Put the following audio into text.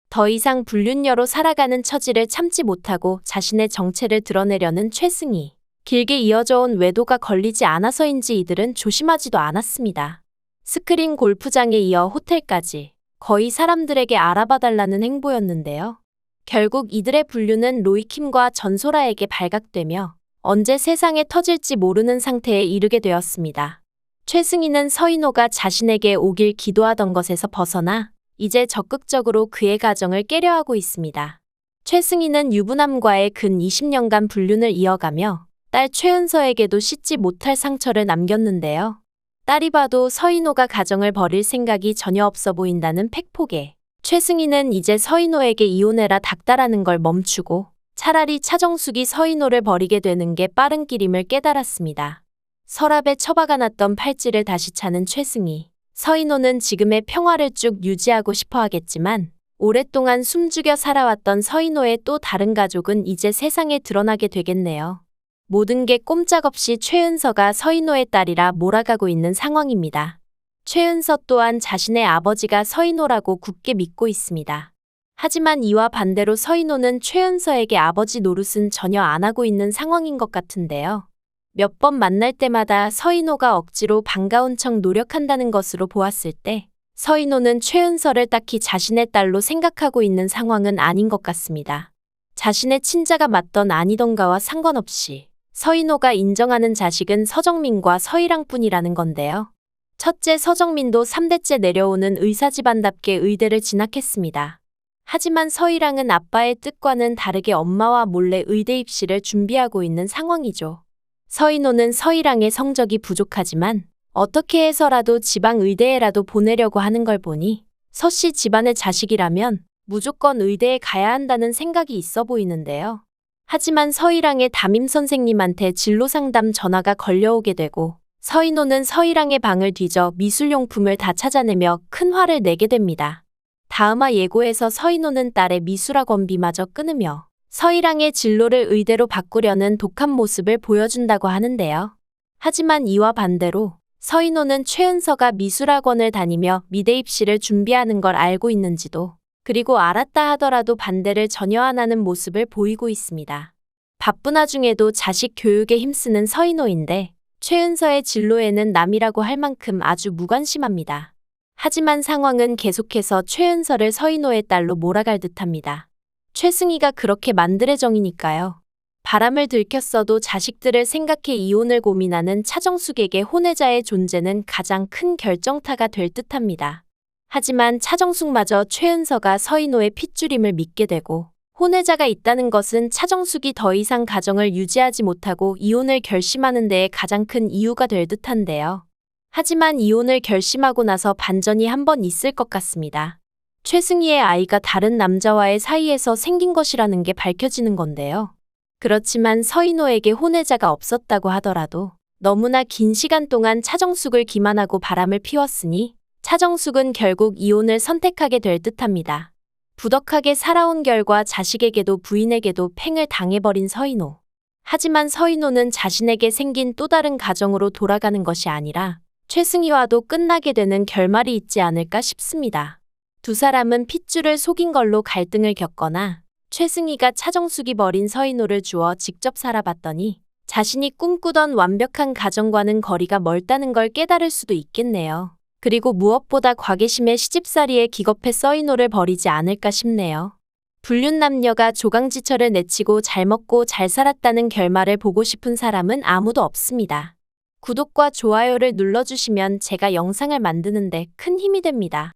더 이상 불륜녀로 살아가는 처지를 참지 못하고 자신의 정체를 드러내려는 최승희. 길게 이어져 온 외도가 걸리지 않아서인지 이들은 조심하지도 않았습니다. 스크린 골프장에 이어 호텔까지 거의 사람들에게 알아봐달라는 행보였는데요. 결국 이들의 불륜은 로이킴과 전소라에게 발각되며 언제 세상에 터질지 모르는 상태에 이르게 되었습니다. 최승희는 서인호가 자신에게 오길 기도하던 것에서 벗어나 이제 적극적으로 그의 가정을 깨려하고 있습니다. 최승희는 유부남과의 근 20년간 불륜을 이어가며 딸 최은서에게도 씻지 못할 상처를 남겼는데요. 딸이 봐도 서인호가 가정을 버릴 생각이 전혀 없어 보인다는 팩폭에 최승희는 이제 서인호에게 이혼해라 닥달하는 걸 멈추고 차라리 차정숙이 서인호를 버리게 되는 게 빠른 길임을 깨달았습니다. 서랍에 처박아놨던 팔찌를 다시 차는 최승희. 서인호는 지금의 평화를 쭉 유지하고 싶어 하겠지만 오랫동안 숨죽여 살아왔던 서인호의 또 다른 가족은 이제 세상에 드러나게 되겠네요. 모든 게 꼼짝없이 최은서가 서인호의 딸이라 몰아가고 있는 상황입니다. 최은서 또한 자신의 아버지가 서인호라고 굳게 믿고 있습니다. 하지만 이와 반대로 서인호는 최은서에게 아버지 노릇은 전혀 안 하고 있는 상황인 것 같은데요. 몇 번 만날 때마다 서인호가 억지로 반가운 척 노력한다는 것으로 보았을 때 서인호는 최은서를 딱히 자신의 딸로 생각하고 있는 상황은 아닌 것 같습니다. 자신의 친자가 맞던 아니던가와 상관없이 서인호가 인정하는 자식은 서정민과 서희랑뿐이라는 건데요. 첫째 서정민도 3대째 내려오는 의사 집안답게 의대를 진학했습니다. 하지만 서희랑은 아빠의 뜻과는 다르게 엄마와 몰래 의대 입시를 준비하고 있는 상황이죠. 서인호는 서희랑의 성적이 부족하지만 어떻게 해서라도 지방 의대에라도 보내려고 하는 걸 보니 서씨 집안의 자식이라면 무조건 의대에 가야 한다는 생각이 있어 보이는데요. 하지만 서희랑의 담임 선생님한테 진로 상담 전화가 걸려오게 되고 서인호는 서희랑의 방을 뒤져 미술용품을 다 찾아내며 큰 화를 내게 됩니다. 다음화 예고에서 서인호는 딸의 미술학원비마저 끊으며 서희랑의 진로를 의대로 바꾸려는 독한 모습을 보여준다고 하는데요. 하지만 이와 반대로 서인호는 최은서가 미술학원을 다니며 미대 입시를 준비하는 걸 알고 있는지도 그리고 알았다 하더라도 반대를 전혀 안 하는 모습을 보이고 있습니다. 바쁜 와중에도 자식 교육에 힘쓰는 서인호인데 최은서의 진로에는 남이라고 할 만큼 아주 무관심합니다. 하지만 상황은 계속해서 최은서를 서인호의 딸로 몰아갈 듯합니다. 최승희가 그렇게 만들의 정이니까요. 바람을 들켰어도 자식들을 생각해 이혼을 고민하는 차정숙에게 혼외자의 존재는 가장 큰 결정타가 될 듯합니다. 하지만 차정숙마저 최은서가 서인호의 핏줄임을 믿게 되고 혼외자가 있다는 것은 차정숙이 더 이상 가정을 유지하지 못하고 이혼을 결심하는 데에 가장 큰 이유가 될 듯한데요. 하지만 이혼을 결심하고 나서 반전이 한 번 있을 것 같습니다. 최승희의 아이가 다른 남자와의 사이에서 생긴 것이라는 게 밝혀지는 건데요. 그렇지만 서인호에게 혼외자가 없었다고 하더라도 너무나 긴 시간 동안 차정숙을 기만하고 바람을 피웠으니 차정숙은 결국 이혼을 선택하게 될 듯합니다. 부덕하게 살아온 결과 자식에게도 부인에게도 팽을 당해버린 서인호. 하지만 서인호는 자신에게 생긴 또 다른 가정으로 돌아가는 것이 아니라 최승희와도 끝나게 되는 결말이 있지 않을까 싶습니다. 두 사람은 핏줄을 속인 걸로 갈등을 겪거나 최승희가 차정숙이 버린 서인호를 주어 직접 살아봤더니 자신이 꿈꾸던 완벽한 가정과는 거리가 멀다는 걸 깨달을 수도 있겠네요. 그리고 무엇보다 과계심에 시집살이에 기겁해 서인호를 버리지 않을까 싶네요. 불륜 남녀가 조강지처를 내치고 잘 먹고 잘 살았다는 결말을 보고 싶은 사람은 아무도 없습니다. 구독과 좋아요를 눌러주시면 제가 영상을 만드는데 큰 힘이 됩니다.